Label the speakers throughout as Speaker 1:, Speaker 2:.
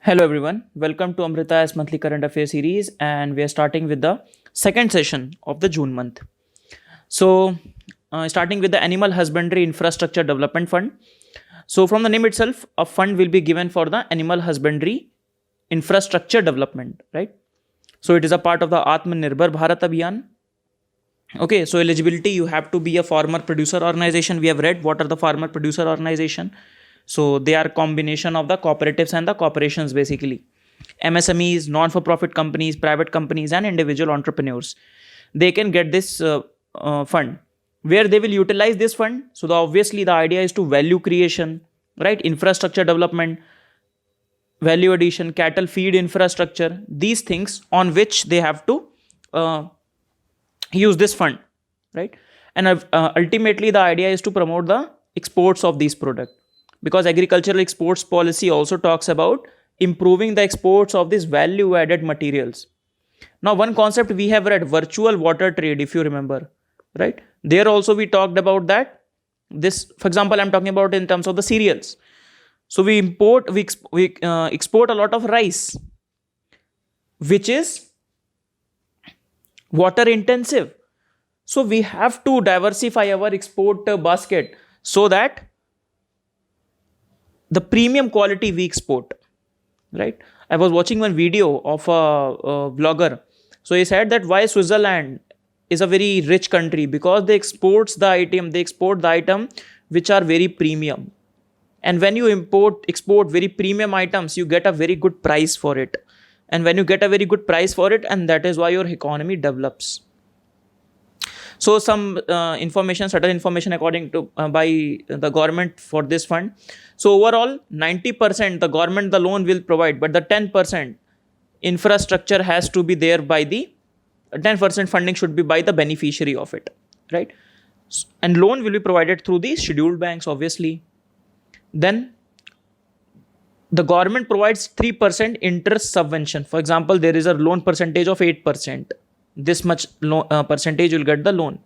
Speaker 1: Hello everyone, welcome to Amrita's monthly current affairs series, and we are starting with the second session of the June month. So, starting with the Animal Husbandry Infrastructure Development Fund. So, from the name itself, a fund will be given for the animal husbandry infrastructure development, right? So, it is a part of the Atmanirbhar Bharat Abhiyan. Okay, so eligibility, you have to be a farmer producer organization. We have read what are the farmer producer organization. So they are combination of the cooperatives and the corporations basically. MSMEs, non-for-profit companies, private companies, and individual entrepreneurs. They can get this fund. Where they will utilize this fund? So obviously the idea is to value creation, right? Infrastructure development, value addition, cattle feed infrastructure. These things on which they have to use this fund, right? And ultimately the idea is to promote the exports of these products, because agricultural exports policy also talks about improving the exports of these value added materials. Now one concept we have read, virtual water trade, if you remember, right? There also we talked about that. This, for example, I'm talking about in terms of the cereals. So we export a lot of rice, which is water intensive. So we have to diversify our export basket so that the premium quality we export, right? I was watching one video of a vlogger. So he said that why Switzerland is a very rich country, because they export the item which are very premium. And when you export very premium items, you get a very good price for it. And when you get a very good price for it, and that is why your economy develops. So some certain information according to by the government for this fund. So overall 90% the government the loan will provide, but the 10% infrastructure has to be there by the 10% funding should be by the beneficiary of it, right? And loan will be provided through the scheduled banks obviously. Then the government provides 3% interest subvention. For example, there is a loan percentage of 8%. This much percentage you'll get the loan.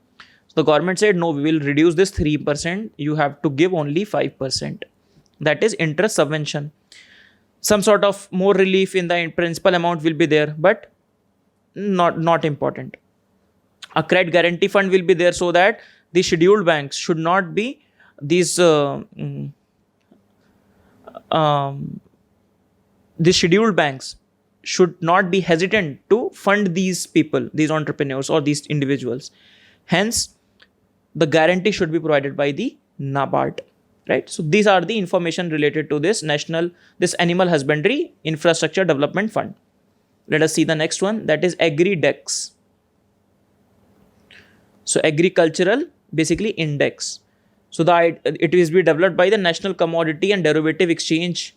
Speaker 1: So the government said, no, we will reduce this 3%. You have to give only 5%. That is interest subvention. Some sort of more relief in the principal amount will be there, but not important. A credit guarantee fund will be there so that the scheduled banks should not be these the scheduled banks should not be hesitant to fund these people, these entrepreneurs or these individuals. Hence, the guarantee should be provided by the NABARD, right? So these are the information related to this Animal Husbandry Infrastructure Development Fund. Let us see the next one, that is AgriDex. So agricultural, basically index. So it is be developed by the National Commodity and Derivative Exchange.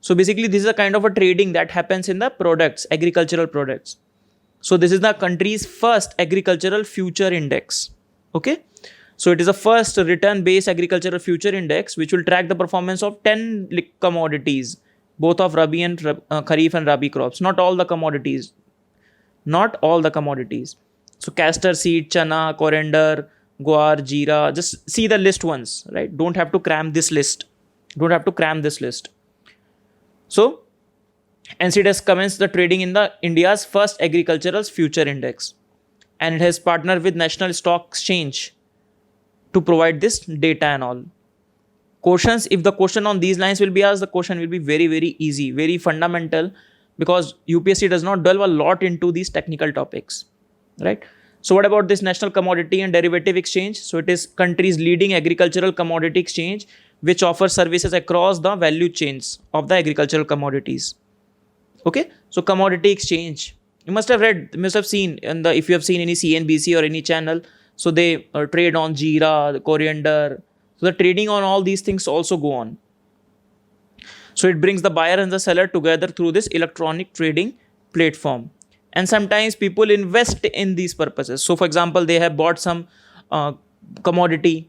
Speaker 1: So basically this is a kind of a trading that happens in the products, agricultural products. So this is the country's first agricultural future index. Okay. So it is a first return based agricultural future index which will track the performance of 10 commodities, both of Rabi and Kharif and Rabi crops. Not all the commodities. So castor seed, chana, coriander, guar, jeera, just see the list once, right? Don't have to cram this list. So, NCDEX commenced the trading in the India's first agricultural future index, and it has partnered with National Stock Exchange to provide this data and all. Questions, if the question on these lines will be asked, the question will be very, very easy, very fundamental, because UPSC does not delve a lot into these technical topics, right? So what about this National Commodity and Derivative Exchange? So it is country's leading agricultural commodity exchange, which offers services across the value chains of the agricultural commodities. Okay, so commodity exchange. You must have seen if you have seen any CNBC or any channel. So they trade on jeera, coriander. So the trading on all these things also go on. So it brings the buyer and the seller together through this electronic trading platform. And sometimes people invest in these purposes. So for example, they have bought some commodity,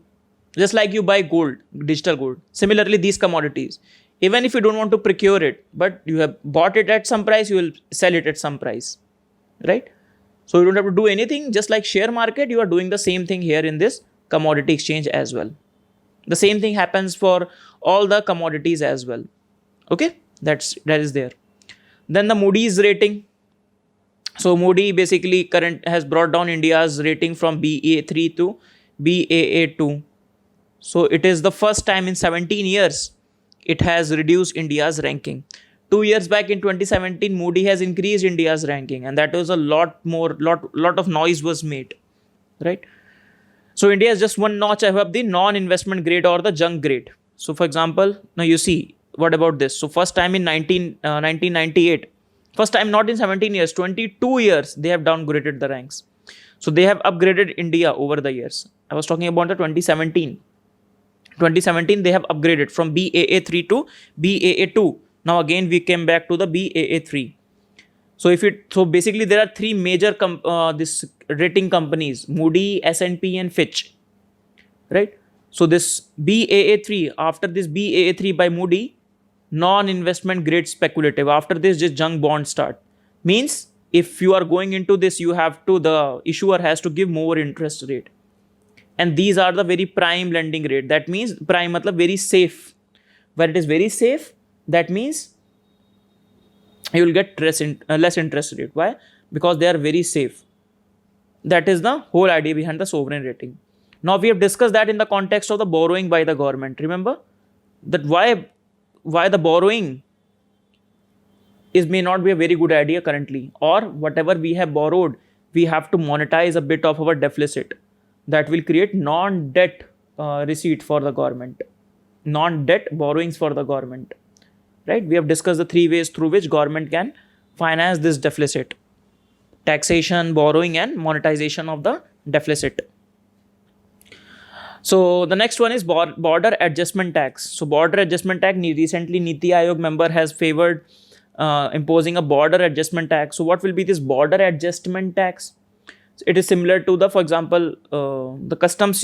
Speaker 1: just like you buy gold, digital gold. Similarly, these commodities, even if you don't want to procure it, but you have bought it at some price, you will sell it at some price, right? So you don't have to do anything. Just like share market, you are doing the same thing here in this commodity exchange as well. The same thing happens for all the commodities as well. Okay, That is there. Then the Moody's rating. So Moody basically current has brought down India's rating from Baa3 to Baa2. So it is the first time in 17 years it has reduced India's ranking. 2 years back in 2017, Moody has increased India's ranking, and that was a lot of noise was made, right? So India is just one notch above the non-investment grade or the junk grade. So for example, now you see, what about this? So first time in 1998, first time not in 17 years, 22 years, they have downgraded the ranks. So they have upgraded India over the years. I was talking about the 2017. 2017, they have upgraded from Baa3 to Baa2. Now again, we came back to the Baa3. So basically there are three major this rating companies: Moody, S&P, and Fitch, right? So this Baa3, after this Baa3 by Moody, non-investment grade speculative. After this, just junk bond start. Means if you are going into this, the issuer has to give more interest rate. And these are the very prime lending rate. That means prime matlab very safe. Where it is very safe, that means you will get less interest rate. Why? Because they are very safe. That is the whole idea behind the sovereign rating. Now we have discussed that in the context of the borrowing by the government. Remember that why the borrowing may not be a very good idea currently, or whatever we have borrowed, we have to monetize a bit of our deficit. That will create non-debt receipt for the government, non-debt borrowings for the government, right? We have discussed the three ways through which government can finance this deficit: taxation, borrowing, and monetization of the deficit. So the next one is border adjustment tax. So border adjustment tax, recently Niti Aayog member has favored imposing a border adjustment tax. So what will be this border adjustment tax? It is similar to the, for example, the customs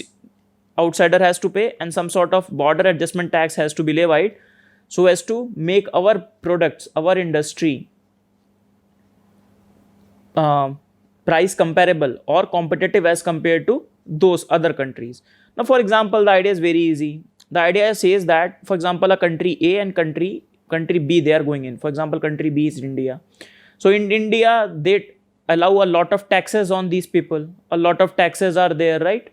Speaker 1: outsider has to pay, and some sort of border adjustment tax has to be levied, so as to make our products, our industry price comparable or competitive as compared to those other countries. Now, for example, the idea is very easy. The idea says that, for example, a country A and country B, they are going in. For example, country B is India. So in India, they allow a lot of taxes on these people. A lot of taxes are there, right?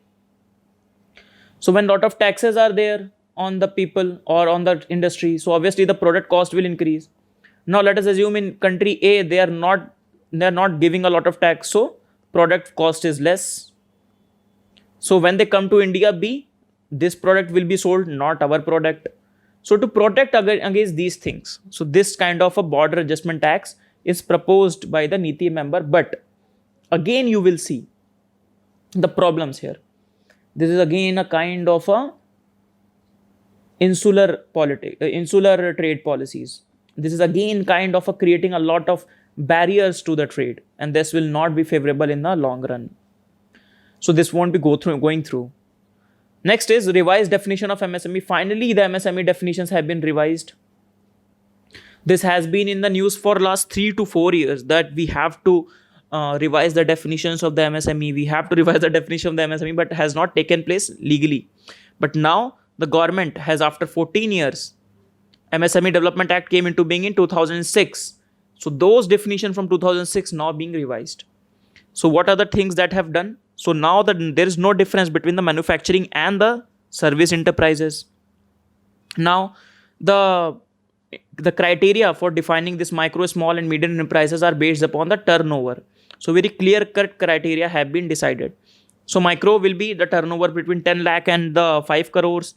Speaker 1: So when a lot of taxes are there on the people or on the industry, so obviously the product cost will increase. Now let us assume in country A, they are not giving a lot of tax, so product cost is less. So when they come to India B, this product will be sold, not our product. So to protect against these things, so this kind of a border adjustment tax is proposed by the Niti member. But again, you will see the problems here. This is again a kind of a insular trade policies. This is again kind of a creating a lot of barriers to the trade, and this will not be favorable in the long run. So this won't be going through. Next is revised definition of MSME. Finally, the MSME definitions have been revised. This has been in the news for last 3 to 4 years that we have to revise the definitions of the MSME. We have to revise the definition of the MSME, but has not taken place legally. But now the government has, after 14 years, MSME Development Act came into being in 2006. So those definitions from 2006 now being revised. So what are the things that have done? So now that there is no difference between the manufacturing and the service enterprises. Now the criteria for defining this micro, small and medium enterprises are based upon the turnover. So very clear-cut criteria have been decided. So micro will be the turnover between 10 lakh and the 5 crores.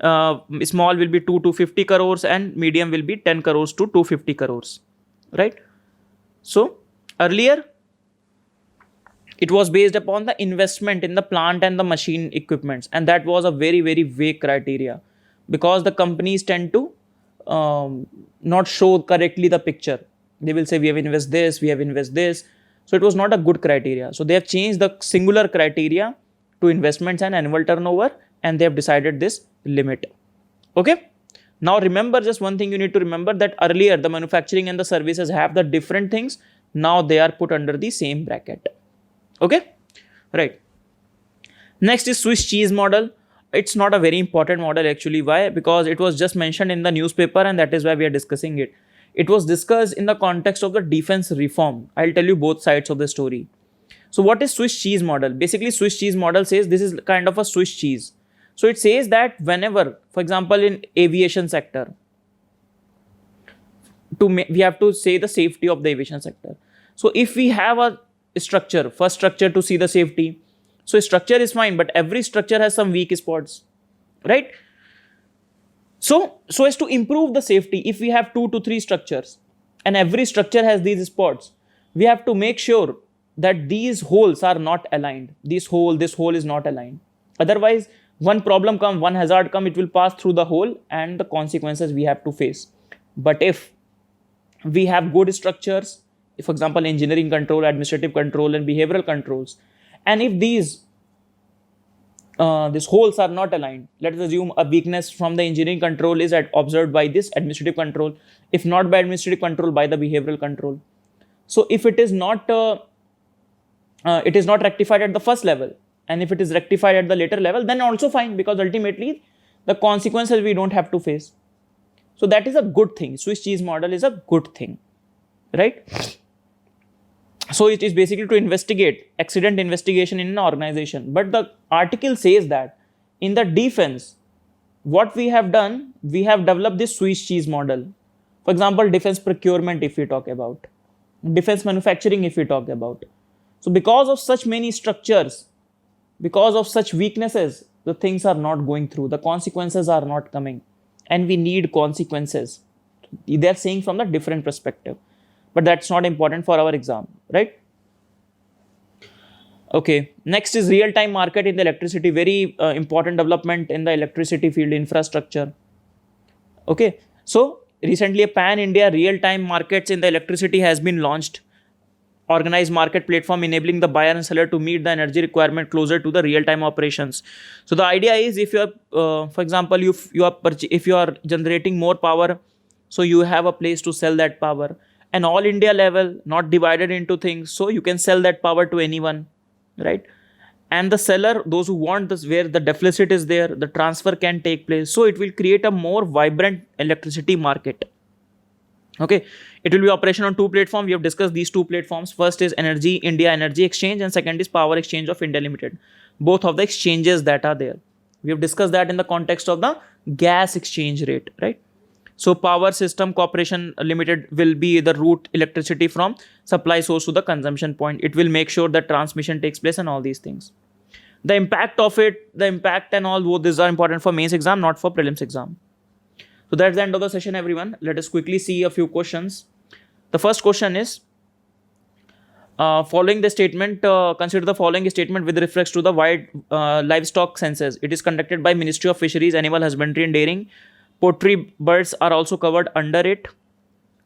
Speaker 1: Small will be 2 to 50 crores and medium will be 10 crores to 250 crores. Right? So earlier, it was based upon the investment in the plant and the machine equipments. And that was a very, very vague criteria, because the companies tend to not show correctly the picture. They will say, we have invested this, we have invested this. So it was not a good criteria. So they have changed the singular criteria to investments and annual turnover, and they have decided this limit. Okay. Now remember, just one thing you need to remember, that earlier the manufacturing and the services have the different things. Now they are put under the same bracket. Okay. Right. Next is Swiss cheese model. It's not a very important model actually. Why? Because it was just mentioned in the newspaper, and that is why we are discussing it. It was discussed in the context of the defense reform. I'll tell you both sides of the story. So what is Swiss cheese model? Basically, Swiss cheese model says this is kind of a Swiss cheese. So it says that whenever, for example, in aviation sector, we have to say the safety of the aviation sector. So if we have a structure, first structure to see the safety, so structure is fine, but every structure has some weak spots, right? So as to improve the safety, if we have 2 to 3 structures and every structure has these spots, we have to make sure that these holes are not aligned. This hole is not aligned. Otherwise, one problem come, one hazard come, it will pass through the hole and the consequences we have to face. But if we have good structures, if, for example, engineering control, administrative control, and behavioral controls, and if these holes are not aligned, let us assume a weakness from the engineering control is observed by this administrative control, if not by administrative control, by the behavioral control. So if it is not rectified at the first level, and if it is rectified at the later level, then also fine, because ultimately the consequences we don't have to face. So that is a good thing. Swiss cheese model is a good thing, right? So it is basically to investigate accident investigation in an organization. But the article says that in the defense, what we have done, we have developed this Swiss cheese model. For example, defense procurement, if we talk about, defense manufacturing, if we talk about. So because of such many structures, because of such weaknesses, the things are not going through, the consequences are not coming, and we need consequences. They are saying from the different perspective. But that's not important for our exam, right? Okay, next is real-time market in the electricity. Very important development in the electricity field infrastructure. Okay, so recently a pan-India real-time markets in the electricity has been launched. Organized market platform enabling the buyer and seller to meet the energy requirement closer to the real-time operations. So the idea is, if you are, for example, if you are generating more power, so you have a place to sell that power. And all India level, not divided into things, so you can sell that power to anyone, right? And the seller, those who want this, where the deficit is there, the transfer can take place. So it will create a more vibrant electricity market. Okay, it will be operation on 2 platforms. We have discussed these 2 platforms. First is India Energy Exchange, and second is Power Exchange of India Limited. Both of the exchanges that are there. We have discussed that in the context of the gas exchange rate, right? So Power System Corporation Limited will be the route electricity from supply source to the consumption point. It will make sure that transmission takes place and all these things. The impact of it, the impact and all, these are important for mains exam, not for prelims exam. So that's the end of the session, everyone. Let us quickly see a few questions. The first question is, following the statement, consider the following statement with reference to the wide livestock census. It is conducted by Ministry of Fisheries, Animal Husbandry and Dairying. Poultry birds are also covered under it.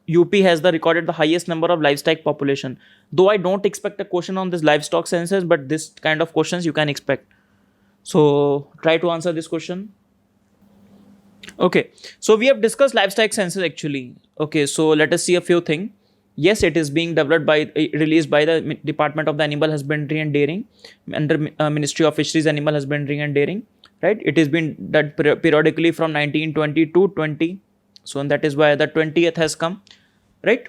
Speaker 1: UP has recorded the highest number of livestock population. Though I don't expect a question on this livestock census, but this kind of questions you can expect. So try to answer this question. Okay, so we have discussed livestock census actually. Okay, so let us see a few things. Yes, it is being developed released by the Department of the Animal Husbandry and Dairying under Ministry of Fisheries, Animal Husbandry and Dairying, right? It has been done periodically from 1920 to 20. So that is why the 20th has come, right?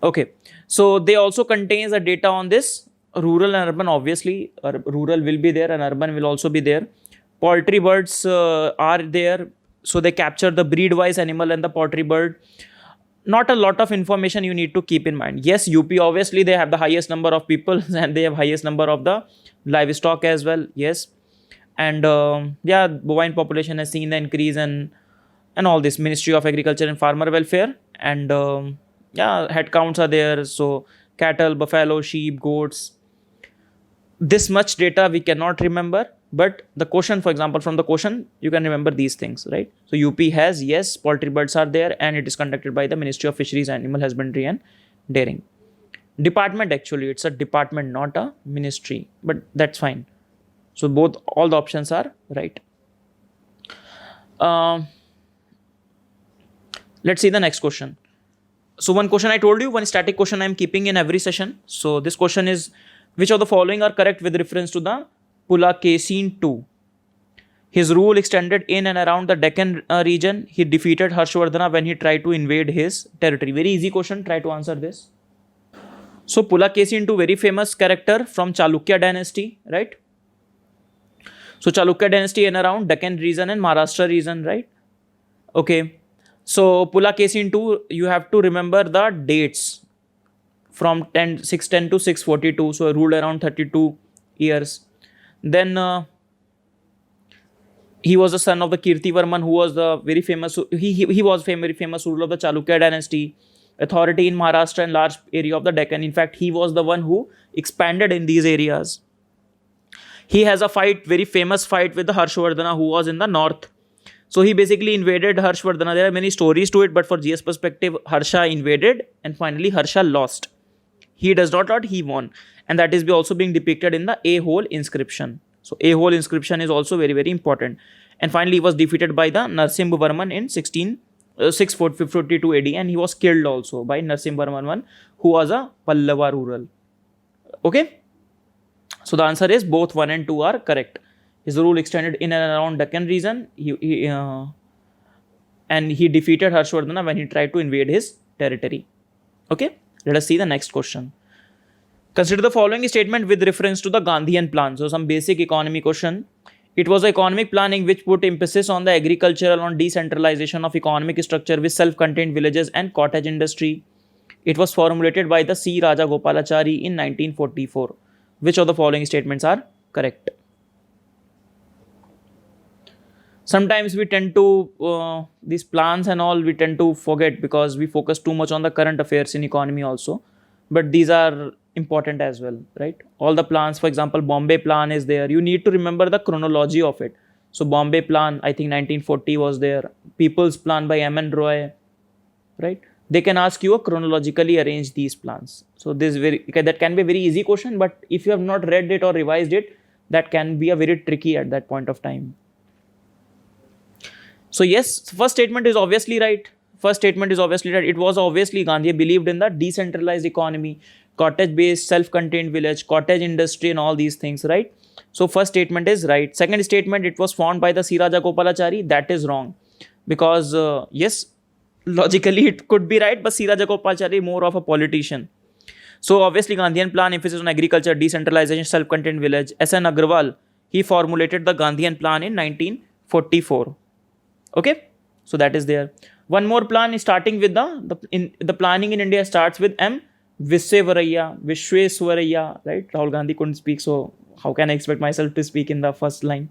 Speaker 1: Okay, so they also contains the data on this rural and urban. Obviously, rural will be there and urban will also be there. Poultry birds are there, so they capture the breed-wise animal and the poultry bird. Not a lot of information you need to keep in mind. Yes, UP obviously they have the highest number of people and they have highest number of the livestock as well. Yes, and yeah, bovine population has seen the increase and all this. Ministry of Agriculture and Farmer Welfare, and yeah, head counts are there. So cattle, buffalo, sheep, goats. This much data we cannot remember, but the question, for example, from the question, you can remember these things, right? So UP has, yes, poultry birds are there, and it is conducted by the Ministry of Fisheries, Animal Husbandry and Dairying. Department, actually, it's a department, not a ministry, but that's fine. So all the options are right. Let's see the next question. So one question I told you, one static question I'm keeping in every session. So this question is, which of the following are correct with reference to the Pulakesine 2? His rule extended in and around the Deccan region. He defeated Harshvardhana when he tried to invade his territory. Very easy question. Try to answer this. So Pulakesi into very famous character from Chalukya dynasty, right? So Chalukya dynasty in around Deccan region and Maharashtra region, right? Okay. So Pulakesi into, you have to remember the dates from 610 to 642. So ruled around 32 years. Then he was the son of the Kirtivarman, who was the very famous. He was very famous ruler of the Chalukya dynasty. Authority in Maharashtra and large area of the Deccan. In fact, he was the one who expanded in these areas. He has a fight, very famous fight with the Harshvardhana, who was in the north. So he basically invaded Harshvardhana. There are many stories to it, but for GS perspective, Harsha invaded and finally Harsha lost. He does not, he won. And that is also being depicted in the A-hole inscription. So A-hole inscription is also very, very important. And finally, he was defeated by the Narsimhavarman in 642 AD, and he was killed also by Narsimhavarman, who was a Pallava ruler. Okay? So the answer is both 1 and 2 are correct. His rule extended in and around Deccan region, and he defeated Harshvardhana when he tried to invade his territory. Okay? Let us see the next question. Consider the following statement with reference to the Gandhian plan. So some basic economy question. It was economic planning which put emphasis on the agricultural, on decentralization of economic structure with self-contained villages and cottage industry. It was formulated by the C. Rajagopalachari in 1944. Which of the following statements are correct? Sometimes we tend to, these plans and all, we tend to forget because we focus too much on the current affairs in economy also. But these are important as well, right? All the plans, for example, Bombay plan is there. You need to remember the chronology of it. So Bombay plan, I think 1940 was there. People's plan by M.N. Roy, right? They can ask you a chronologically arrange these plans. So this that can be a very easy question, but if you have not read it or revised it, that can be a very tricky at that point of time. So yes, first statement is obviously right. It was obviously Gandhi believed in the decentralized economy, cottage-based, self-contained village, cottage industry and all these things, right? So first statement is right. Second statement, it was formed by the C. Rajagopalachari. That is wrong. Because yes, logically it could be right, but C. Rajagopalachari more of a politician. So obviously Gandhian plan emphasis on agriculture, decentralization, self-contained village. S.N. Agarwal, he formulated the Gandhian plan in 1944. Okay, so that is there. One more plan is starting with the planning in India starts with M. Visvesvaraya, right? Rahul Gandhi couldn't speak, so how can I expect myself to speak in the first time?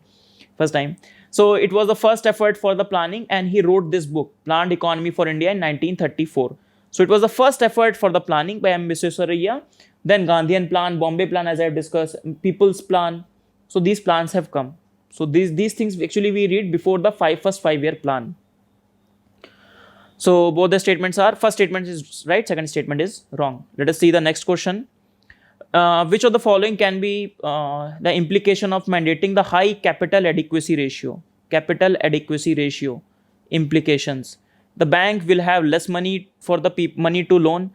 Speaker 1: So it was the first effort for the planning, and he wrote this book, Planned Economy for India, in 1934. So it was the first effort for the planning by M. Visvesvaraya. Then Gandhian plan, Bombay plan, as I have discussed, People's plan. So these plans have come. So these things actually we read before the first 5-year plan. So both the statements are, first statement is right, second statement is wrong. Let us see the next question. Which of the following can be the implication of mandating the high capital adequacy ratio? Capital adequacy ratio implications. The bank will have less money for the money to loan.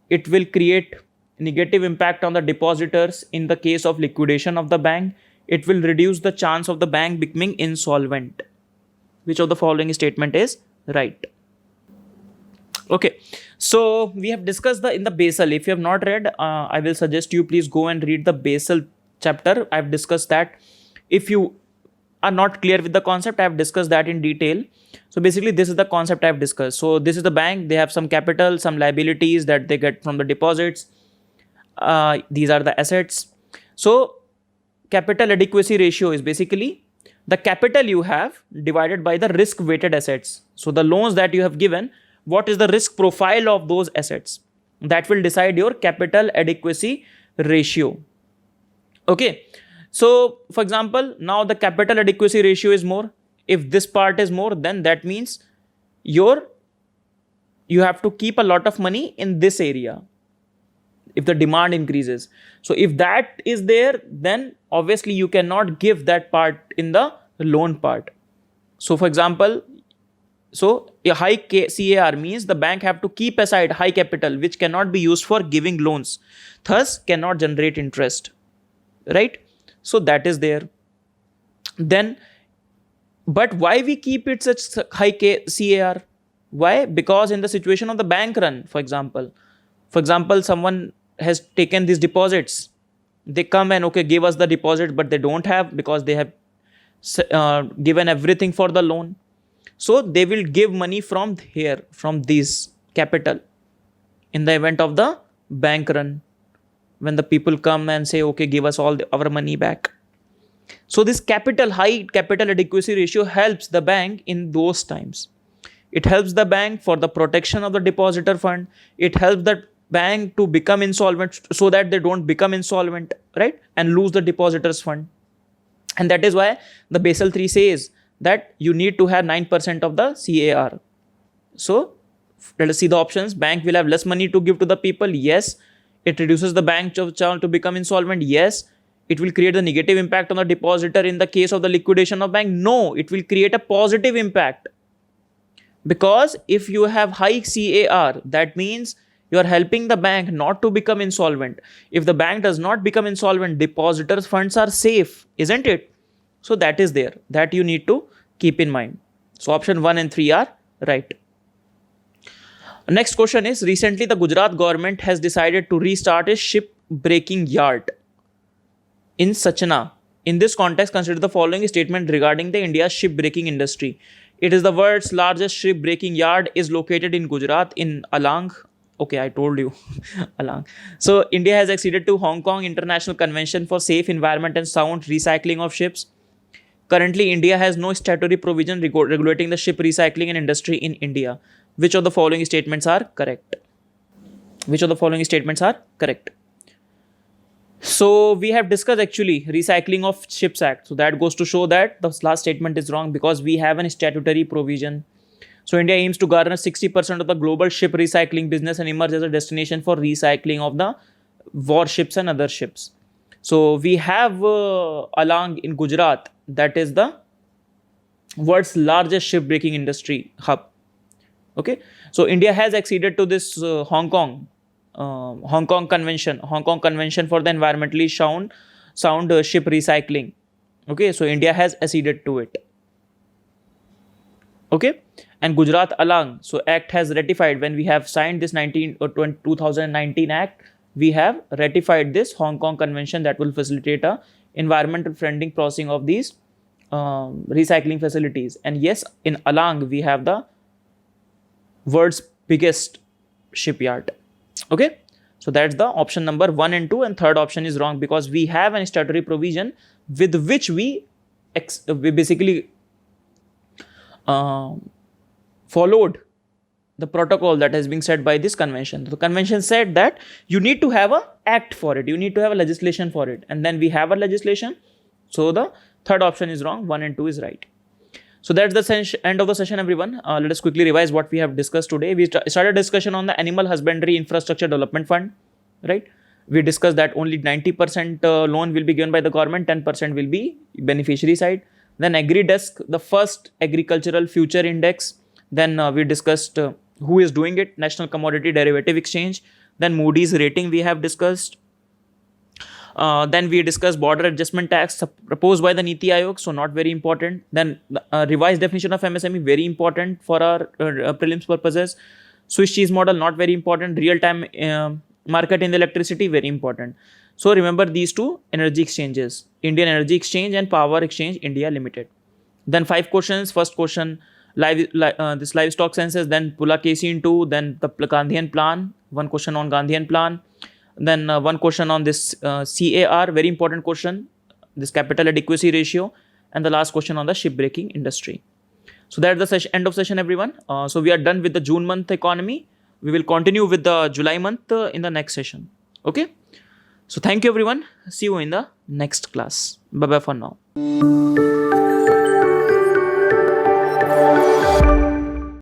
Speaker 1: It will create negative impact on the depositors in the case of liquidation of the bank. It will reduce the chance of the bank becoming insolvent. Which of the following statement is right? Okay, so we have discussed in the Basel. If you have not read, I will suggest you please go and read the Basel chapter. I have discussed that. If you are not clear with the concept, I have discussed that in detail. So basically, this is the concept I have discussed. So this is the bank. They have some capital, some liabilities that they get from the deposits. These are the assets. So capital adequacy ratio is basically the capital you have divided by the risk weighted assets. So the loans that you have given, what is the risk profile of those assets? That will decide your capital adequacy ratio. Okay. So for example, now the capital adequacy ratio is more. If this part is more, then that means you have to keep a lot of money in this area if the demand increases. So if that is there, then obviously you cannot give that part in the loan part. So for example, so a high CAR means the bank have to keep aside high capital which cannot be used for giving loans, thus cannot generate interest, right? So that is there. Then But why we keep it such high CAR? Why? Because in the situation of the bank run, for example, someone has taken these deposits. They come and okay, give us the deposit, but they don't have because they have given everything for the loan. So they will give money from here, from this capital, in the event of the bank run, when the people come and say, okay, give us all our money back. So this high capital adequacy ratio helps the bank in those times. It helps the bank for the protection of the depositor fund. It helps the bank to become insolvent so that they don't become insolvent, right? And lose the depositors fund. And that is why the Basel III says that you need to have 9% of the CAR. So let us see the options. Bank will have less money to give to the people. Yes. It reduces the bank chance to become insolvent. Yes. It will create a negative impact on the depositor in the case of the liquidation of bank. No, it will create a positive impact. Because if you have high CAR, that means you are helping the bank not to become insolvent. If the bank does not become insolvent, depositors' funds are safe, isn't it? So that is there. That you need to keep in mind. So option 1 and 3 are right. Next question is, recently the Gujarat government has decided to restart a ship breaking yard in Sachna. In this context, consider the following statement regarding the India's ship breaking industry. It is the world's largest ship breaking yard is located in Gujarat in Alang. Okay, I told you. Alang. So India has acceded to Hong Kong International Convention for Safe Environment and Sound Recycling of Ships. Currently, India has no statutory provision regulating the ship recycling and industry in India. Which of the following statements are correct? Which of the following statements are correct? So we have discussed actually Recycling of Ships Act. So that goes to show that the last statement is wrong because we have a statutory provision. So India aims to garner 60% of the global ship recycling business and emerge as a destination for recycling of the warships and other ships. So we have Alang in Gujarat, that is the world's largest shipbreaking industry hub. Okay, so India has acceded to this Hong Kong Convention for the environmentally sound ship recycling. Okay, so India has acceded to it. Okay, and Gujarat Alang, so Act has ratified. When we have signed this 2019 Act, we have ratified this Hong Kong Convention that will facilitate a environmental friendly processing of these recycling facilities. And yes, in Alang we have the world's biggest shipyard. Okay, so that's the option number 1 and 2, and third option is wrong because we have an statutory provision with which we basically followed the protocol that has been set by this convention. The convention said that you need to have a act for it, you need to have a legislation for it, and then we have a legislation. So the third option is wrong, 1 and 2 is right. So that's the end of the session, everyone. Let us quickly revise what we have discussed today. We started discussion on the Animal Husbandry Infrastructure Development Fund, right? We discussed that only 90% loan will be given by the government, 10% will be beneficiary side. Then AgriDesk, the first agricultural future index. Then we discussed who is doing it, National Commodity Derivative Exchange. Then Moody's rating we have discussed. Then we discussed border adjustment tax proposed by the Niti Aayog, so not very important. Then revised definition of MSME, very important for our prelims purposes. Swiss cheese model, not very important. Real-time market in the electricity, very important. So remember these two energy exchanges, Indian Energy Exchange and Power Exchange India Limited. Then 5 questions. First question, this livestock census, then Pulakeshin 2, then the Gandhian plan, 1 question on Gandhian plan. Then 1 question on this CAR, very important question, this capital adequacy ratio, and the last question on the shipbreaking industry. So that's the end of session, everyone. So we are done with the June month economy. We will continue with the July month in the next session. Okay. So thank you, everyone. See you in the next class. Bye-bye for now.